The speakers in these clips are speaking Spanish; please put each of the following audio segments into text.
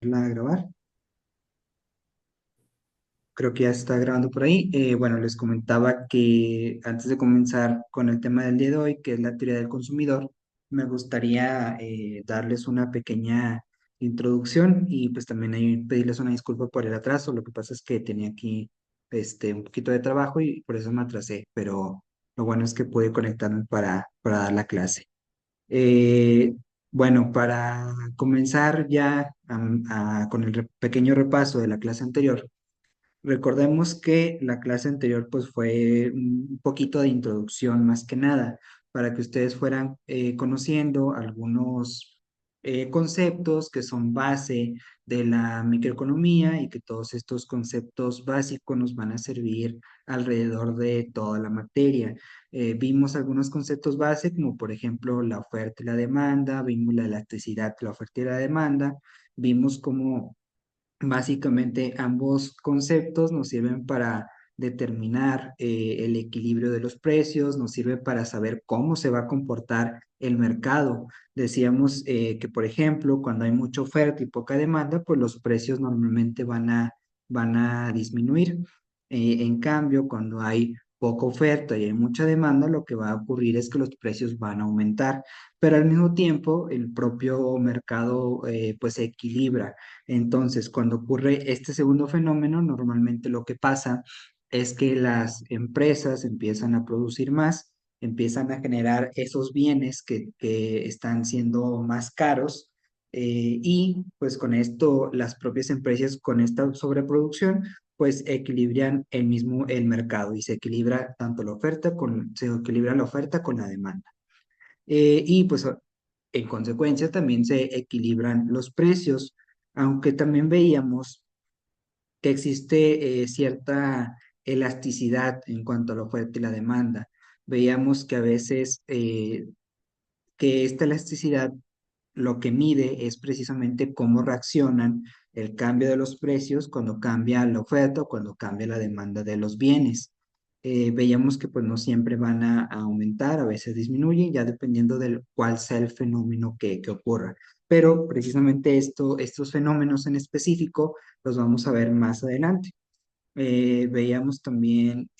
La grabar. Creo que ya se está grabando por ahí. Bueno, les comentaba que antes de comenzar con el tema del día de hoy, que es la teoría del consumidor, me gustaría darles una pequeña introducción y pues también ahí pedirles una disculpa por el atraso. Lo que pasa es que tenía aquí un poquito de trabajo y por eso me atrasé, pero lo bueno es que pude conectarme para dar la clase. Eh, bueno, para comenzar ya con el pequeño repaso de la clase anterior, recordemos que la clase anterior pues fue un poquito de introducción más que nada, para que ustedes fueran conociendo algunos conceptos que son base de la microeconomía y que todos estos conceptos básicos nos van a servir alrededor de toda la materia. Vimos algunos conceptos base como por ejemplo la oferta y la demanda, vimos la elasticidad, la oferta y la demanda, vimos cómo básicamente, ambos conceptos nos sirven para determinar el equilibrio de los precios, nos sirve para saber cómo se va a comportar el mercado. Decíamos que, por ejemplo, cuando hay mucha oferta y poca demanda, pues los precios normalmente van a disminuir. En cambio, cuando hay poca oferta y hay mucha demanda, lo que va a ocurrir es que los precios van a aumentar, pero al mismo tiempo el propio mercado pues se equilibra. Entonces, cuando ocurre este segundo fenómeno, normalmente lo que pasa es que las empresas empiezan a producir más, empiezan a generar esos bienes que están siendo más caros, y pues con esto las propias empresas con esta sobreproducción pues equilibran el mercado y se equilibra tanto se equilibra la oferta con la demanda. Y pues en consecuencia también se equilibran los precios, aunque también veíamos que existe cierta elasticidad en cuanto a la oferta y la demanda. Veíamos que a veces que esta elasticidad lo que mide es precisamente cómo reaccionan el cambio de los precios cuando cambia la oferta o cuando cambia la demanda de los bienes. Veíamos que pues no siempre van a aumentar, a veces disminuyen, ya dependiendo de cuál sea el fenómeno que ocurra. Pero precisamente estos fenómenos en específico los vamos a ver más adelante. Veíamos también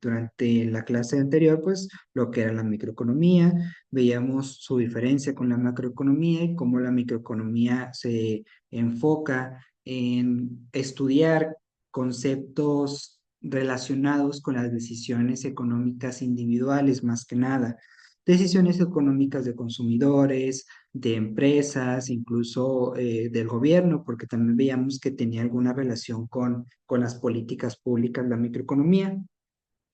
durante la clase anterior, pues, lo que era la microeconomía, veíamos su diferencia con la macroeconomía y cómo la microeconomía se enfoca en estudiar conceptos relacionados con las decisiones económicas individuales, más que nada, decisiones económicas de consumidores, de empresas, incluso del gobierno, porque también veíamos que tenía alguna relación con las políticas públicas, la microeconomía,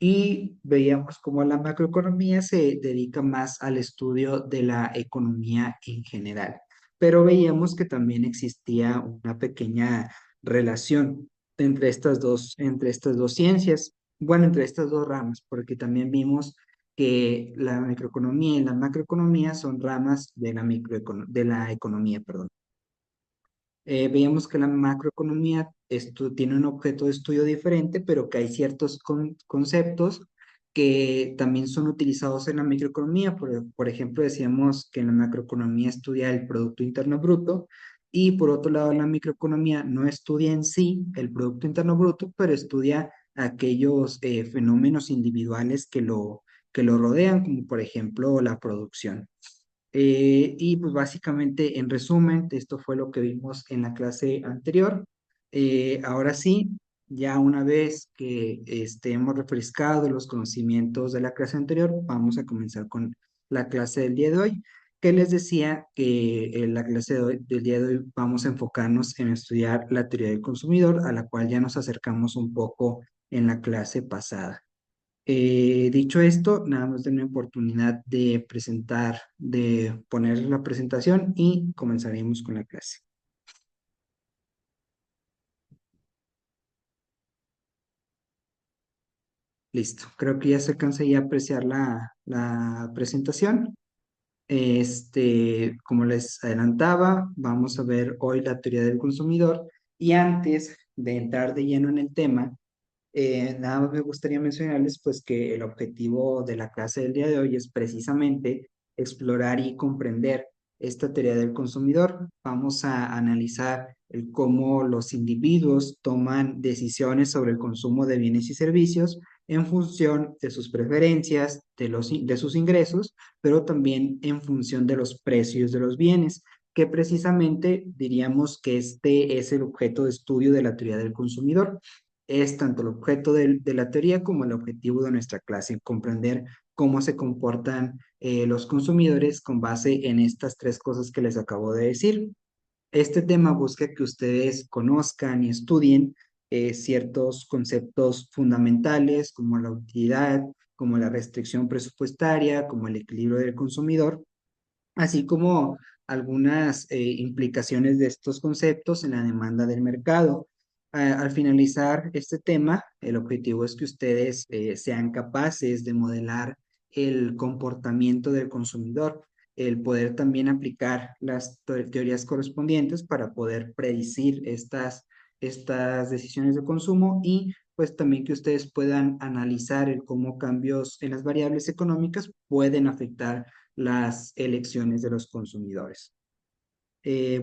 y veíamos cómo la macroeconomía se dedica más al estudio de la economía en general. Pero veíamos que también existía una pequeña relación entre estas dos ciencias, bueno, entre estas dos ramas, porque también vimos que la microeconomía y la macroeconomía son ramas de de la economía, perdón. Veíamos que la macroeconomía tiene un objeto de estudio diferente, pero que hay ciertos conceptos que también son utilizados en la microeconomía. Por ejemplo, decíamos que en la macroeconomía estudia el Producto Interno Bruto y por otro lado la microeconomía no estudia en sí el Producto Interno Bruto, pero estudia aquellos fenómenos individuales que lo rodean, como por ejemplo la producción. Y pues básicamente, en resumen, esto fue lo que vimos en la clase anterior. Ahora sí, ya una vez que hemos refrescado los conocimientos de la clase anterior, vamos a comenzar con la clase del día de hoy, que les decía que en la clase del día de hoy vamos a enfocarnos en estudiar la teoría del consumidor, a la cual ya nos acercamos un poco en la clase pasada. Dicho esto, nada más denme oportunidad de de poner la presentación y comenzaremos con la clase. Listo, creo que ya se alcanza ya a apreciar la presentación. Como les adelantaba, vamos a ver hoy la teoría del consumidor y antes de entrar de lleno en el tema, nada más me gustaría mencionarles pues que el objetivo de la clase del día de hoy es precisamente explorar y comprender esta teoría del consumidor. Vamos a analizar el cómo los individuos toman decisiones sobre el consumo de bienes y servicios en función de sus preferencias, de sus ingresos, pero también en función de los precios de los bienes, que precisamente diríamos que este es el objeto de estudio de la teoría del consumidor. Es tanto el objeto de la teoría como el objetivo de nuestra clase, comprender cómo se comportan los consumidores con base en estas tres cosas que les acabo de decir. Este tema busca que ustedes conozcan y estudien ciertos conceptos fundamentales como la utilidad, como la restricción presupuestaria, como el equilibrio del consumidor, así como algunas implicaciones de estos conceptos en la demanda del mercado. Al finalizar este tema, el objetivo es que ustedes sean capaces de modelar el comportamiento del consumidor, el poder también aplicar las teorías correspondientes para poder predecir estas decisiones de consumo y pues también que ustedes puedan analizar el cómo cambios en las variables económicas pueden afectar las elecciones de los consumidores.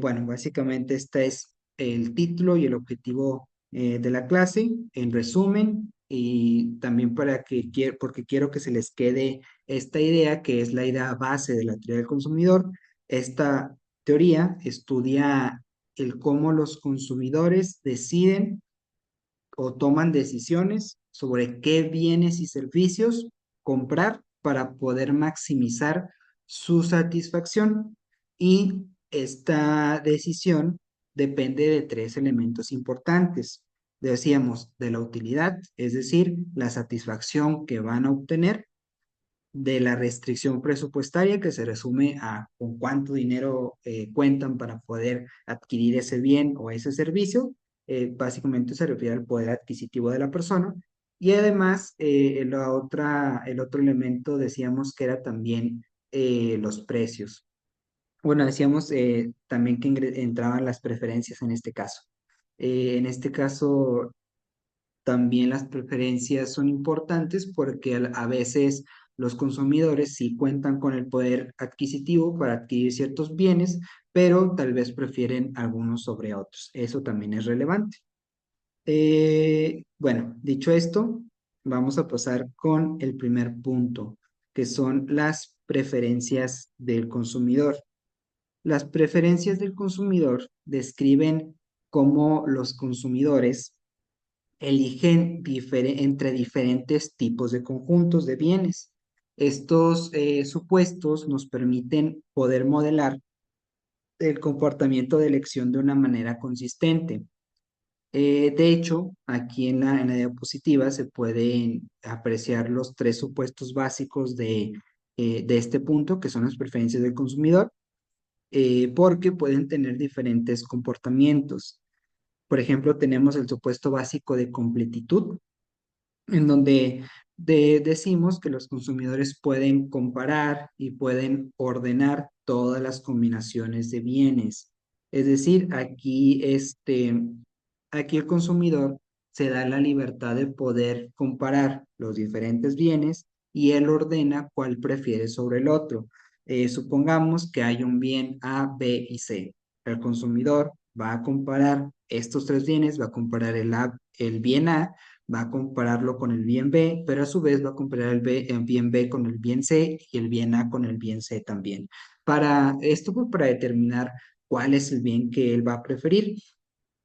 Bueno, básicamente este es el título y el objetivo de la clase, en resumen, y también porque quiero que se les quede esta idea, que es la idea base de la teoría del consumidor. Esta teoría estudia el cómo los consumidores deciden o toman decisiones sobre qué bienes y servicios comprar para poder maximizar su satisfacción. Y esta decisión depende de tres elementos importantes. Decíamos, de la utilidad, es decir, la satisfacción que van a obtener, de la restricción presupuestaria, que se resume a con cuánto dinero cuentan para poder adquirir ese bien o ese servicio. Básicamente se refiere al poder adquisitivo de la persona. Y además, el otro elemento decíamos que era también los precios. Bueno, decíamos también que entraban las preferencias en este caso. En este caso, también las preferencias son importantes porque a veces los consumidores sí cuentan con el poder adquisitivo para adquirir ciertos bienes, pero tal vez prefieren algunos sobre otros. Eso también es relevante. Bueno, dicho esto, vamos a pasar con el primer punto, que son las preferencias del consumidor. Las preferencias del consumidor describen cómo los consumidores eligen entre diferentes tipos de conjuntos de bienes. Estos supuestos nos permiten poder modelar el comportamiento de elección de una manera consistente. De hecho, aquí en la diapositiva se pueden apreciar los tres supuestos básicos de este punto, que son las preferencias del consumidor, porque pueden tener diferentes comportamientos. Por ejemplo, tenemos el supuesto básico de completitud, en donde decimos que los consumidores pueden comparar y pueden ordenar todas las combinaciones de bienes. Es decir, aquí el consumidor se da la libertad de poder comparar los diferentes bienes y él ordena cuál prefiere sobre el otro. Supongamos que hay un bien A, B y C. El consumidor va a comparar estos tres bienes, va a comparar el bien A, va a compararlo con el bien B, pero a su vez va a comparar el bien B con el bien C y el bien A con el bien C también. Para esto, pues, para determinar cuál es el bien que él va a preferir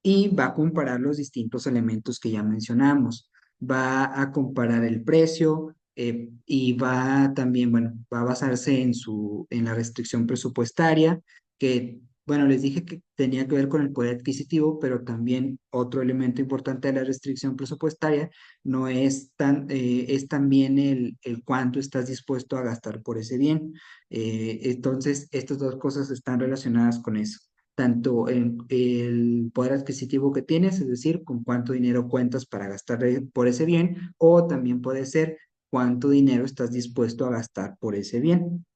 y va a comparar los distintos elementos que ya mencionamos. Va a comparar el precio y va también, bueno, va a basarse en la restricción presupuestaria, que, bueno, les dije que tenía que ver con el poder adquisitivo, pero también otro elemento importante de la restricción presupuestaria no es es también el cuánto estás dispuesto a gastar por ese bien. Entonces, estas dos cosas están relacionadas con eso tanto en el poder adquisitivo que tienes, es decir, con cuánto dinero cuentas para gastar por ese bien, o también puede ser cuánto dinero estás dispuesto a gastar por ese bien.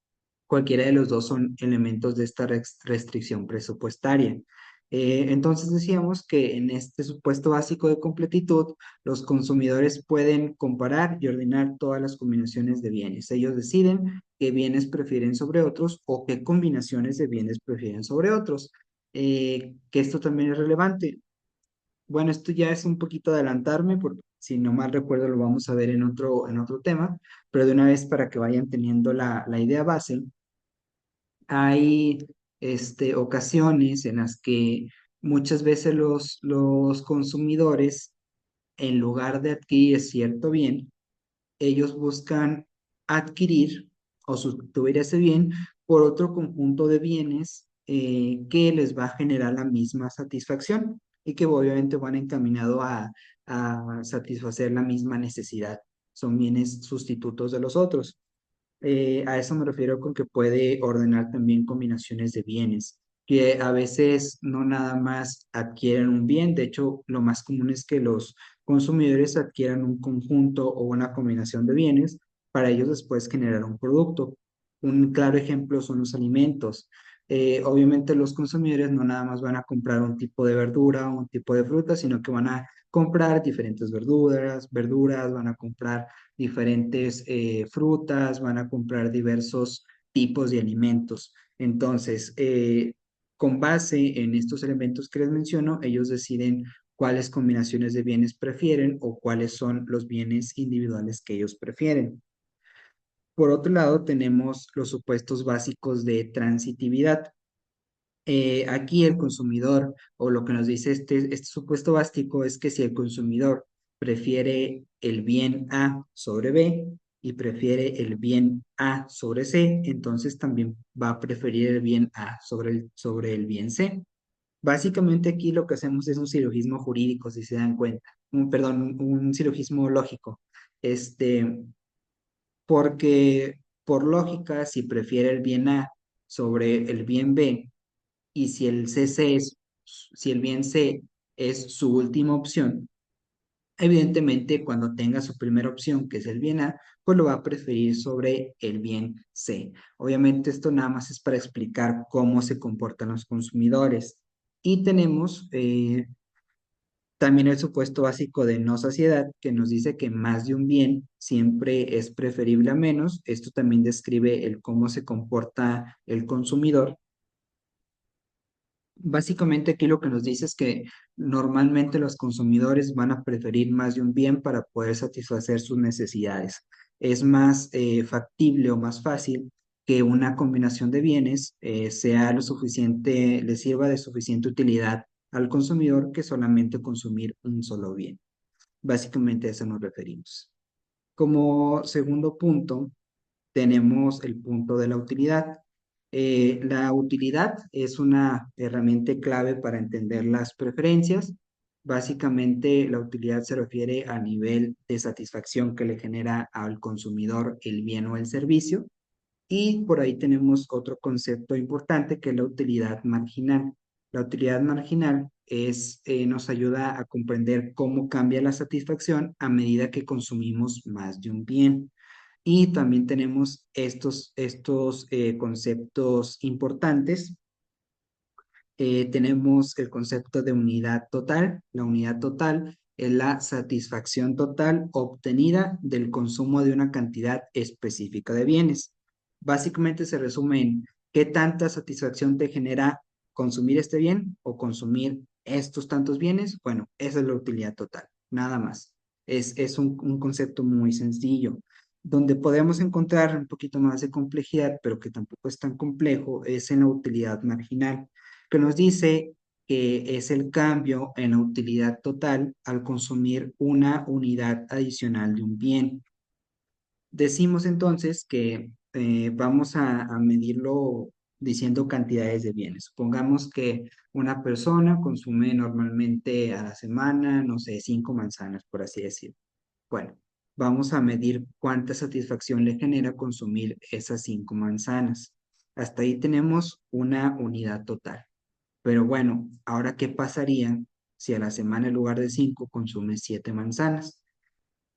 Cualquiera de los dos son elementos de esta restricción presupuestaria. Entonces decíamos que en este supuesto básico de completitud, los consumidores pueden comparar y ordenar todas las combinaciones de bienes. Ellos deciden qué bienes prefieren sobre otros o qué combinaciones de bienes prefieren sobre otros. Que esto también es relevante. Bueno, esto ya es un poquito adelantarme, porque si no mal recuerdo lo vamos a ver en otro tema, pero de una vez para que vayan teniendo la idea base, hay ocasiones en las que muchas veces los consumidores, en lugar de adquirir cierto bien, ellos buscan adquirir o sustituir ese bien por otro conjunto de bienes que les va a generar la misma satisfacción y que obviamente van encaminado a satisfacer la misma necesidad. Son bienes sustitutos de los otros. A eso me refiero con que puede ordenar también combinaciones de bienes, que a veces no nada más adquieren un bien, de hecho lo más común es que los consumidores adquieran un conjunto o una combinación de bienes para ellos después generar un producto. Un claro ejemplo son los alimentos. Obviamente los consumidores no nada más van a comprar un tipo de verdura o un tipo de fruta, sino que van a comprar diferentes verduras, van a comprar diferentes frutas, van a comprar diversos tipos de alimentos. Entonces, con base en estos elementos que les menciono, ellos deciden cuáles combinaciones de bienes prefieren o cuáles son los bienes individuales que ellos prefieren. Por otro lado, tenemos los supuestos básicos de transitividad. Aquí el consumidor, o lo que nos dice este supuesto básico, es que si el consumidor prefiere el bien A sobre B y prefiere el bien A sobre C, entonces también va a preferir el bien A sobre el bien C. Básicamente aquí lo que hacemos es un silogismo jurídico, si se dan cuenta, perdón, un silogismo lógico, este, porque por lógica, si prefiere el bien A sobre el bien B, y si si el bien C es su última opción, evidentemente cuando tenga su primera opción, que es el bien A, pues lo va a preferir sobre el bien C. Obviamente esto nada más es para explicar cómo se comportan los consumidores. Y tenemos también el supuesto básico de no saciedad, que nos dice que más de un bien siempre es preferible a menos. Esto también describe el cómo se comporta el consumidor. Básicamente aquí lo que nos dice es que normalmente los consumidores van a preferir más de un bien para poder satisfacer sus necesidades. Es más factible o más fácil que una combinación de bienes sea lo suficiente, le sirva de suficiente utilidad al consumidor que solamente consumir un solo bien. Básicamente a eso nos referimos. Como segundo punto, tenemos el punto de la utilidad. La utilidad es una herramienta clave para entender las preferencias. Básicamente, la utilidad se refiere al nivel de satisfacción que le genera al consumidor el bien o el servicio. Y por ahí tenemos otro concepto importante que es la utilidad marginal. La utilidad marginal nos ayuda a comprender cómo cambia la satisfacción a medida que consumimos más de un bien. Y también tenemos estos conceptos importantes. Tenemos el concepto de unidad total. La unidad total es la satisfacción total obtenida del consumo de una cantidad específica de bienes. Básicamente se resume en qué tanta satisfacción te genera consumir este bien o consumir estos tantos bienes. Bueno, esa es la utilidad total, nada más. Es un concepto muy sencillo. Donde podemos encontrar un poquito más de complejidad, pero que tampoco es tan complejo, es en la utilidad marginal, que nos dice que es el cambio en la utilidad total al consumir una unidad adicional de un bien. Decimos entonces que vamos a medirlo diciendo cantidades de bienes. Supongamos que una persona consume normalmente a la semana, no sé, 5 manzanas, por así decirlo. Bueno, vamos a medir cuánta satisfacción le genera consumir esas 5 manzanas. Hasta ahí tenemos una unidad total. Pero bueno, ahora, ¿qué pasaría si a la semana en lugar de 5 consume 7 manzanas?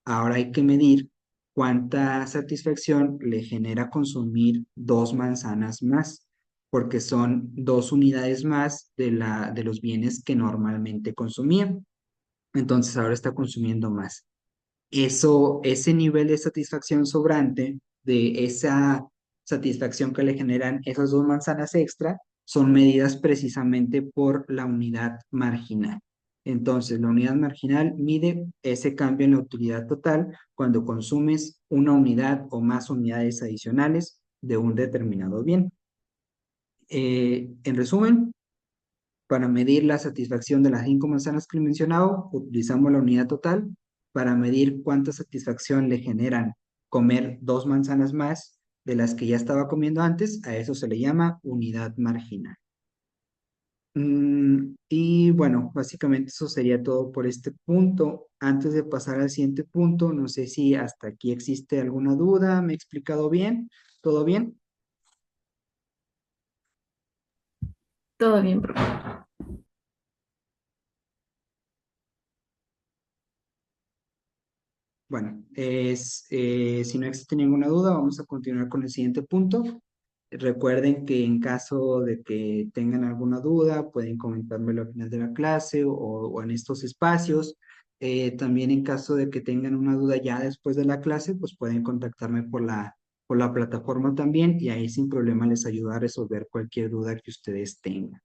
Ahora hay que medir cuánta satisfacción le genera consumir 2 manzanas más. porque son 2 unidades más de los bienes que normalmente consumía. Entonces ahora está consumiendo más. Ese nivel de satisfacción sobrante, de esa satisfacción que le generan esas 2 manzanas extra, son medidas precisamente por la unidad marginal. Entonces, la unidad marginal mide ese cambio en la utilidad total cuando consumes una unidad o más unidades adicionales de un determinado bien. En resumen, para medir la satisfacción de las 5 manzanas que he mencionado, utilizamos la unidad total. Para medir cuánta satisfacción le generan comer 2 manzanas más de las que ya estaba comiendo antes, a eso se le llama unidad marginal. Y bueno, básicamente eso sería todo por este punto. Antes de pasar al siguiente punto, no sé si hasta aquí existe alguna duda. ¿Me he explicado bien? ¿Todo bien? Todo bien, profe. Bueno, si no existe ninguna duda, vamos a continuar con el siguiente punto. Recuerden que en caso de que tengan alguna duda, pueden comentármelo al final de la clase o en estos espacios. También en caso de que tengan una duda ya después de la clase, pues pueden contactarme por la plataforma también y ahí sin problema les ayudo a resolver cualquier duda que ustedes tengan.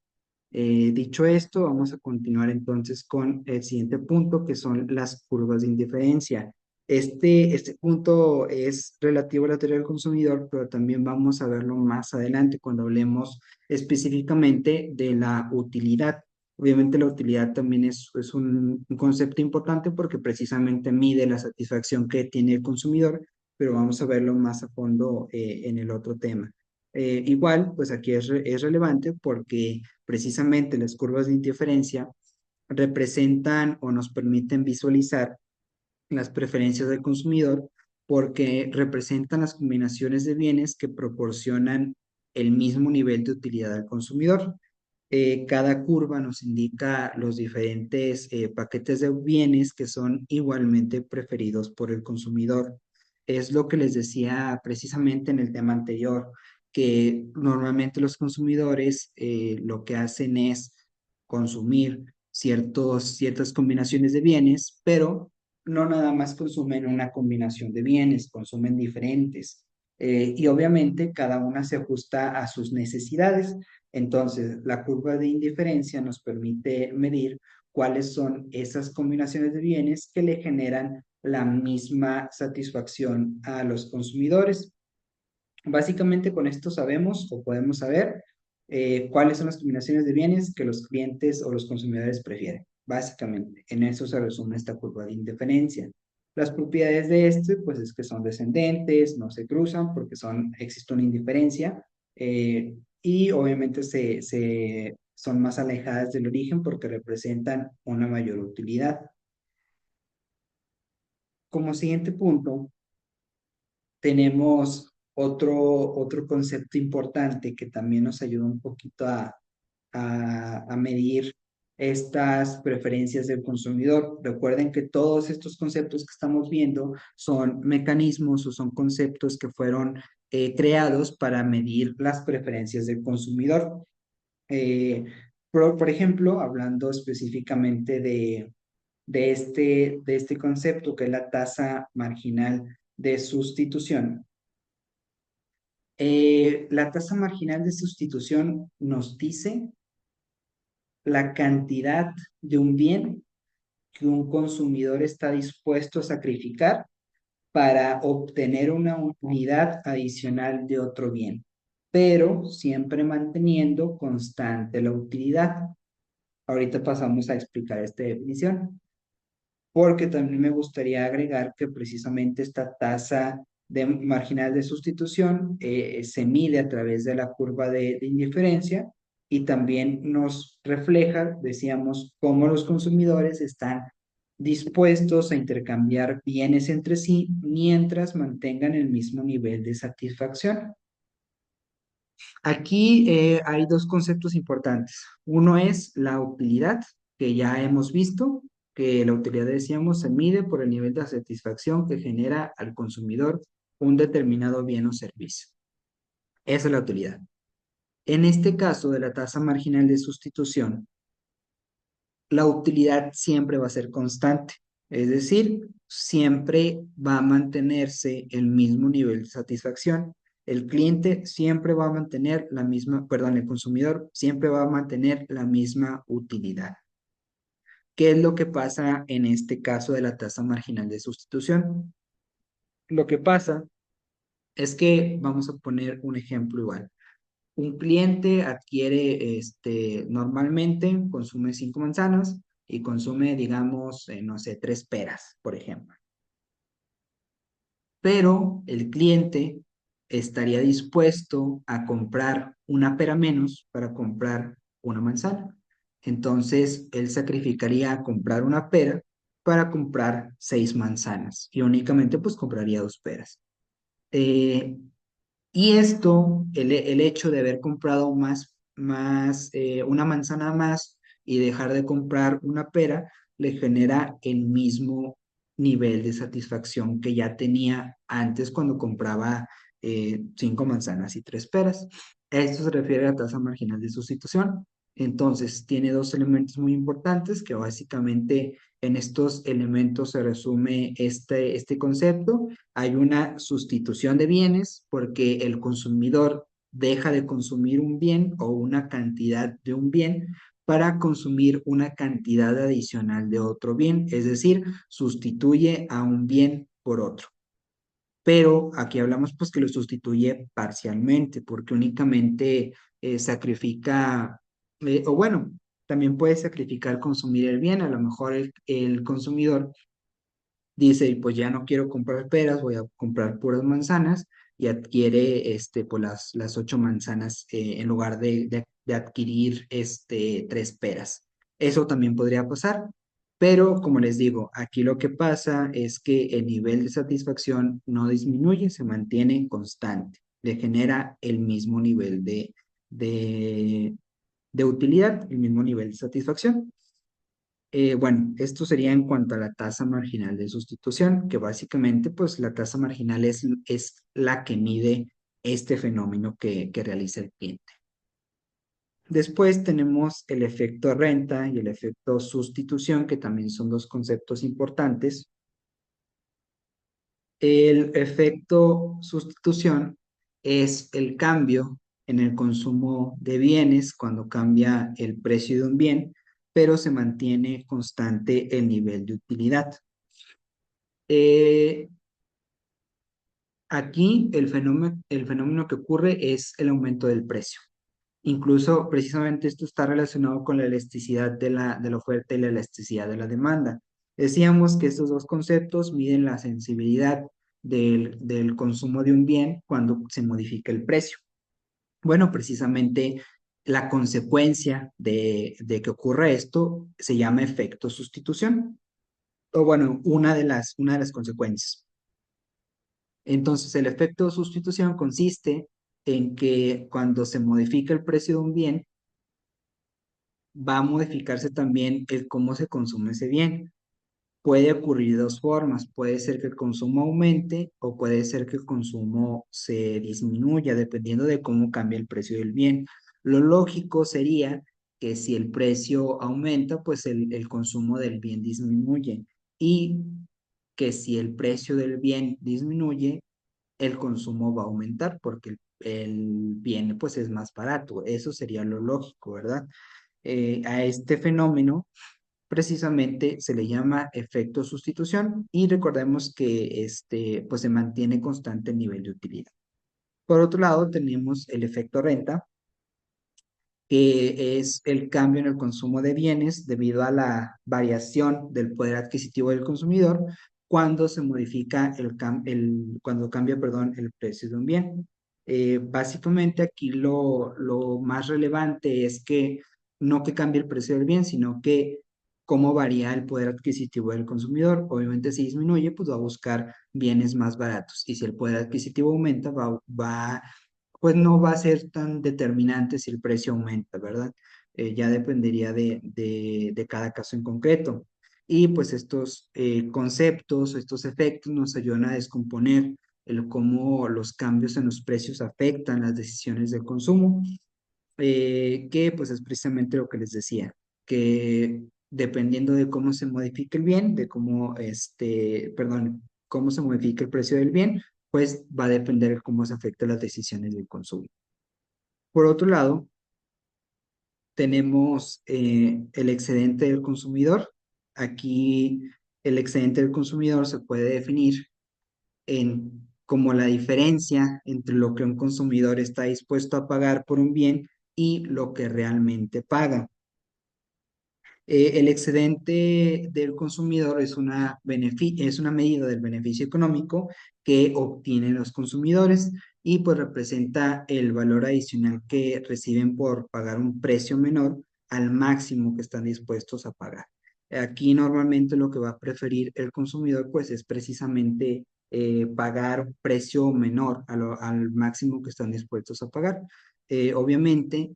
Dicho esto, vamos a continuar entonces con el siguiente punto, que son las curvas de indiferencia. Este punto es relativo a la teoría del consumidor, pero también vamos a verlo más adelante cuando hablemos específicamente de la utilidad. Obviamente la utilidad también es un concepto importante porque precisamente mide la satisfacción que tiene el consumidor, pero vamos a verlo más a fondo en el otro tema. Igual, pues aquí es relevante porque precisamente las curvas de indiferencia representan o nos permiten visualizar las preferencias del consumidor porque representan las combinaciones de bienes que proporcionan el mismo nivel de utilidad al consumidor. Cada curva nos indica los diferentes paquetes de bienes que son igualmente preferidos por el consumidor. Es lo que les decía precisamente en el tema anterior, que normalmente los consumidores lo que hacen es consumir ciertas combinaciones de bienes, pero no nada más consumen una combinación de bienes, consumen diferentes. Y obviamente cada una se ajusta a sus necesidades. Entonces, la curva de indiferencia nos permite medir cuáles son esas combinaciones de bienes que le generan la misma satisfacción a los consumidores. Básicamente con esto sabemos o podemos saber cuáles son las combinaciones de bienes que los clientes o los consumidores prefieren. Básicamente, en eso se resume esta curva de indiferencia. Las propiedades de este, pues es que son descendentes, no se cruzan porque existe una indiferencia y obviamente son más alejadas del origen porque representan una mayor utilidad. Como siguiente punto, tenemos otro concepto importante que también nos ayuda un poquito a medir estas preferencias del consumidor. Recuerden que todos estos conceptos que estamos viendo son mecanismos o son conceptos que fueron creados para medir las preferencias del consumidor. Eh, por ejemplo, hablando específicamente de este concepto que es la tasa marginal de sustitución. La tasa marginal de sustitución nos dice la cantidad de un bien que un consumidor está dispuesto a sacrificar para obtener una unidad adicional de otro bien, pero siempre manteniendo constante la utilidad. Ahorita pasamos a explicar esta definición, porque también me gustaría agregar que precisamente esta tasa de marginal de sustitución se mide a través de la curva de indiferencia y también nos refleja, decíamos, cómo los consumidores están dispuestos a intercambiar bienes entre sí mientras mantengan el mismo nivel de satisfacción. Aquí hay 2 conceptos importantes. Uno es la utilidad, que ya hemos visto, que la utilidad, decíamos, se mide por el nivel de satisfacción que genera al consumidor un determinado bien o servicio. Esa es la utilidad. En este caso de la tasa marginal de sustitución, la utilidad siempre va a ser constante, es decir, siempre va a mantenerse el mismo nivel de satisfacción. El cliente siempre va a mantener la misma, perdón, el consumidor siempre va a mantener la misma utilidad. ¿Qué es lo que pasa en este caso de la tasa marginal de sustitución? Lo que pasa es que vamos a poner un ejemplo igual. Un cliente adquiere, normalmente consume 5 manzanas y consume, digamos, no sé, 3 peras, por ejemplo. Pero el cliente estaría dispuesto a comprar una pera menos para comprar una manzana. Entonces, él sacrificaría comprar una pera para comprar 6 manzanas y únicamente pues compraría 2 peras. Eh, y esto, el hecho de haber comprado una manzana más y dejar de comprar una pera, le genera el mismo nivel de satisfacción que ya tenía antes cuando compraba 5 manzanas y 3 peras. Esto se refiere a la tasa marginal de sustitución. Entonces, tiene dos elementos muy importantes que básicamente en estos elementos se resume este concepto. Hay una sustitución de bienes porque el consumidor deja de consumir un bien o una cantidad de un bien para consumir una cantidad adicional de otro bien, es decir, sustituye a un bien por otro. Pero aquí hablamos pues que lo sustituye parcialmente porque únicamente sacrifica, o bueno, también puede sacrificar consumir el bien, a lo mejor el consumidor dice, pues ya no quiero comprar peras, voy a comprar puras manzanas y adquiere pues las 8 manzanas en lugar de adquirir 3 peras. Eso también podría pasar, pero como les digo, aquí lo que pasa es que el nivel de satisfacción no disminuye, se mantiene constante, le genera el mismo nivel de, de utilidad, el mismo nivel de satisfacción. Bueno, esto sería en cuanto a la tasa marginal de sustitución, que básicamente pues la tasa marginal es la que mide este fenómeno que realiza el cliente. Después tenemos el efecto renta y el efecto sustitución, que también son dos conceptos importantes. El efecto sustitución es el cambio en el consumo de bienes cuando cambia el precio de un bien, pero se mantiene constante el nivel de utilidad. Eh, Aquí el fenómeno que ocurre es el aumento del precio. Incluso precisamente esto está relacionado con la elasticidad de la oferta y la elasticidad de la demanda. Decíamos que estos dos conceptos miden la sensibilidad del consumo de un bien cuando se modifica el precio. Bueno, precisamente la consecuencia de que ocurra esto se llama efecto sustitución. O bueno, una de las consecuencias. Entonces, el efecto de sustitución consiste en que cuando se modifica el precio de un bien, va a modificarse también el cómo se consume ese bien. Puede ocurrir de dos formas. Puede ser que el consumo aumente o puede ser que el consumo se disminuya, dependiendo de cómo cambia el precio del bien. Lo lógico sería que si el precio aumenta, pues el consumo del bien disminuye. Y que si el precio del bien disminuye, el consumo va a aumentar porque el bien pues es más barato. Eso sería lo lógico, ¿verdad? A este fenómeno precisamente se le llama efecto sustitución y recordemos que pues se mantiene constante el nivel de utilidad. Por otro lado, tenemos el efecto renta, que es el cambio en el consumo de bienes debido a la variación del poder adquisitivo del consumidor cuando se modifica cuando cambia, perdón, el precio de un bien. Básicamente aquí lo más relevante es que no que cambie el precio del bien, sino que cómo varía el poder adquisitivo del consumidor. Obviamente si disminuye, pues va a buscar bienes más baratos y si el poder adquisitivo aumenta, pues no va a ser tan determinante si el precio aumenta, ¿verdad? Ya dependería de cada caso en concreto. Y pues estos conceptos, estos efectos nos ayudan a descomponer cómo los cambios en los precios afectan las decisiones de consumo que pues es precisamente lo que les decía, que dependiendo de cómo se modifique el bien, de cómo, perdón, cómo se modifique el precio del bien, pues va a depender de cómo se afecten las decisiones del consumo. Por otro lado, tenemos el excedente del consumidor. Aquí el excedente del consumidor se puede definir como la diferencia entre lo que un consumidor está dispuesto a pagar por un bien y lo que realmente paga. El excedente del consumidor es una medida del beneficio económico que obtienen los consumidores y pues representa el valor adicional que reciben por pagar un precio menor al máximo que están dispuestos a pagar. Aquí normalmente lo que va a preferir el consumidor pues es precisamente pagar un precio menor al máximo que están dispuestos a pagar. Obviamente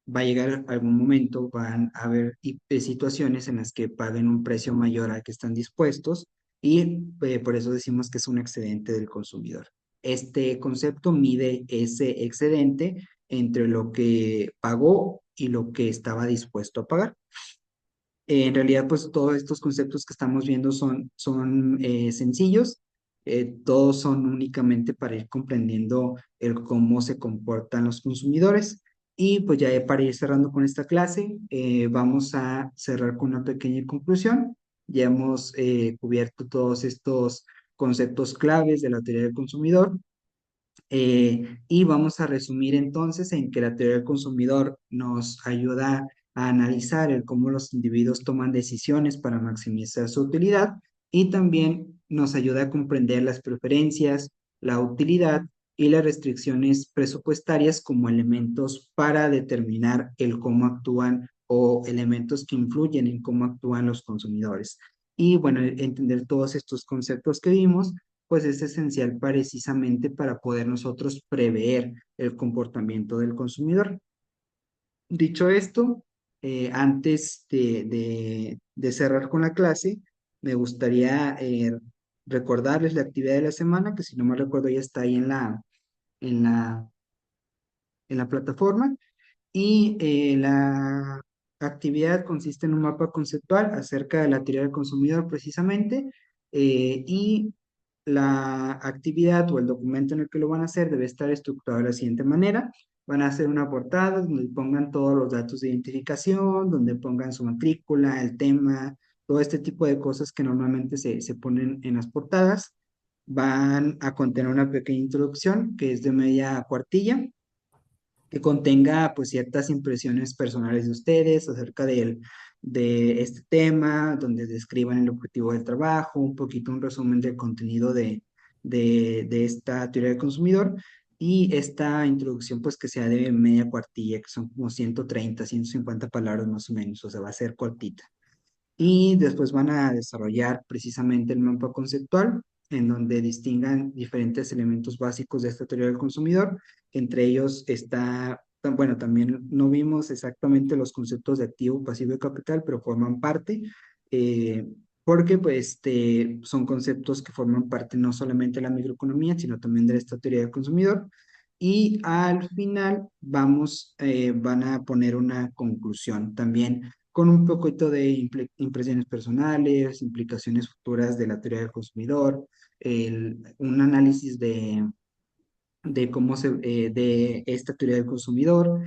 va a llegar algún momento, van a haber situaciones en las que paguen un precio mayor al que están dispuestos y por eso decimos que es un excedente del consumidor. Este concepto mide ese excedente entre lo que pagó y lo que estaba dispuesto a pagar. En realidad, pues todos estos conceptos que estamos viendo son sencillos, todos son únicamente para ir comprendiendo el cómo se comportan los consumidores. Y pues ya para ir cerrando con esta clase, vamos a cerrar con una pequeña conclusión. Ya hemos cubierto todos estos conceptos claves de la teoría del consumidor. Y vamos a resumir entonces en que la teoría del consumidor nos ayuda a analizar el cómo los individuos toman decisiones para maximizar su utilidad y también nos ayuda a comprender las preferencias, la utilidad y las restricciones presupuestarias como elementos para determinar el cómo actúan o elementos que influyen en cómo actúan los consumidores. Y bueno, entender todos estos conceptos que vimos pues es esencial precisamente para poder nosotros prever el comportamiento del consumidor. Dicho esto, antes de cerrar con la clase, me gustaría recordarles la actividad de la semana, que si no me recuerdo ya está ahí en la, en la plataforma. Y la actividad consiste en un mapa conceptual acerca de la teoría del consumidor precisamente, y la actividad o el documento en el que lo van a hacer debe estar estructurado de la siguiente manera. Van a hacer una portada donde pongan todos los datos de identificación, donde pongan su matrícula, el tema, todo este tipo de cosas que normalmente se ponen en las portadas. Van a contener una pequeña introducción que es de media cuartilla que contenga pues ciertas impresiones personales de ustedes acerca de este tema, donde describan el objetivo del trabajo, un poquito un resumen del contenido de esta teoría del consumidor y esta introducción pues que sea de media cuartilla, que son como 130, 150 palabras más o menos, o sea, va a ser cortita. Y después van a desarrollar precisamente el mapa conceptual, en donde distingan diferentes elementos básicos de esta teoría del consumidor. Entre ellos está, bueno, también no vimos exactamente los conceptos de activo, pasivo y capital, pero forman parte, eh, porque pues, son conceptos que forman parte no solamente de la microeconomía, sino también de esta teoría del consumidor. Y al final van a poner una conclusión también con un poquito de impresiones personales, implicaciones futuras de la teoría del consumidor, un análisis de de esta teoría del consumidor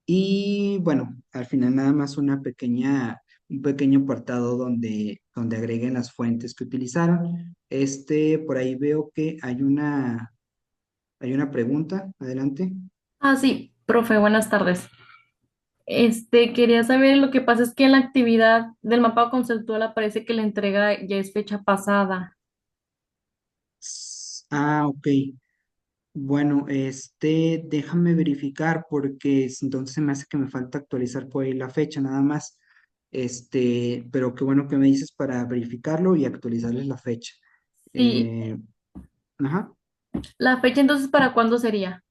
y bueno, al final nada más un pequeño apartado donde agreguen las fuentes que utilizaron. Por ahí veo que hay una pregunta, adelante. Ah, sí, profe, buenas tardes. Quería saber, lo que pasa es que en la actividad del mapa conceptual aparece que la entrega ya es fecha pasada. Ok. Bueno, déjame verificar porque entonces se me hace que me falta actualizar por ahí la fecha nada más. Pero qué bueno que me dices para verificarlo y actualizarles la fecha. Sí, Eh, ajá. la fecha entonces, ¿para cuándo sería?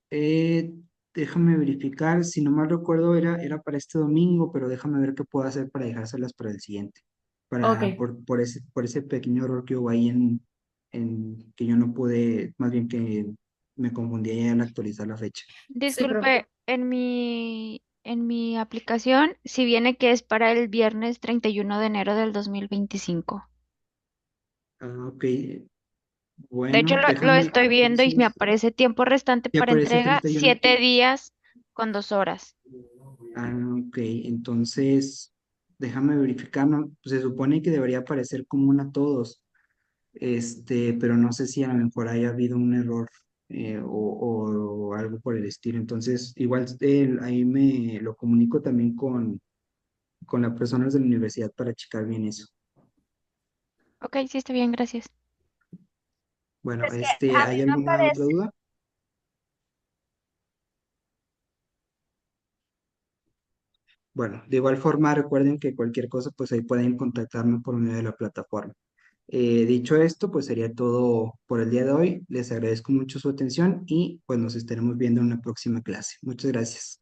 Eh, Déjame verificar, si no mal recuerdo era para este domingo, pero déjame ver qué puedo hacer para dejárselas para el siguiente. Ok, Por ese pequeño error que hubo ahí en que yo no pude, más bien que me confundí ahí al actualizar la fecha. sí, profe. Disculpe, en mi aplicación, si viene que es para el viernes 31 de enero del 2025. Ah, ok. De hecho, Bueno, lo déjame, estoy viendo y me entonces, aparece tiempo restante ¿ya para aparece entrega, 31? 7 días con 2 horas. Ah, ok. Entonces, déjame verificar, ¿no? Pues se supone que debería aparecer común a todos, pero no sé si a lo mejor haya habido un error o algo por el estilo. Entonces, igual ahí me lo comunico también con las personas de la universidad para checar bien eso. Ok, sí está bien, gracias. Bueno, Es que a mí ¿hay me alguna otra aparece. duda? Bueno, de igual forma, recuerden que cualquier cosa, pues ahí pueden contactarme por medio de la plataforma. Dicho esto, pues sería todo por el día de hoy. Les agradezco mucho su atención y pues nos estaremos viendo en una próxima clase. Muchas gracias.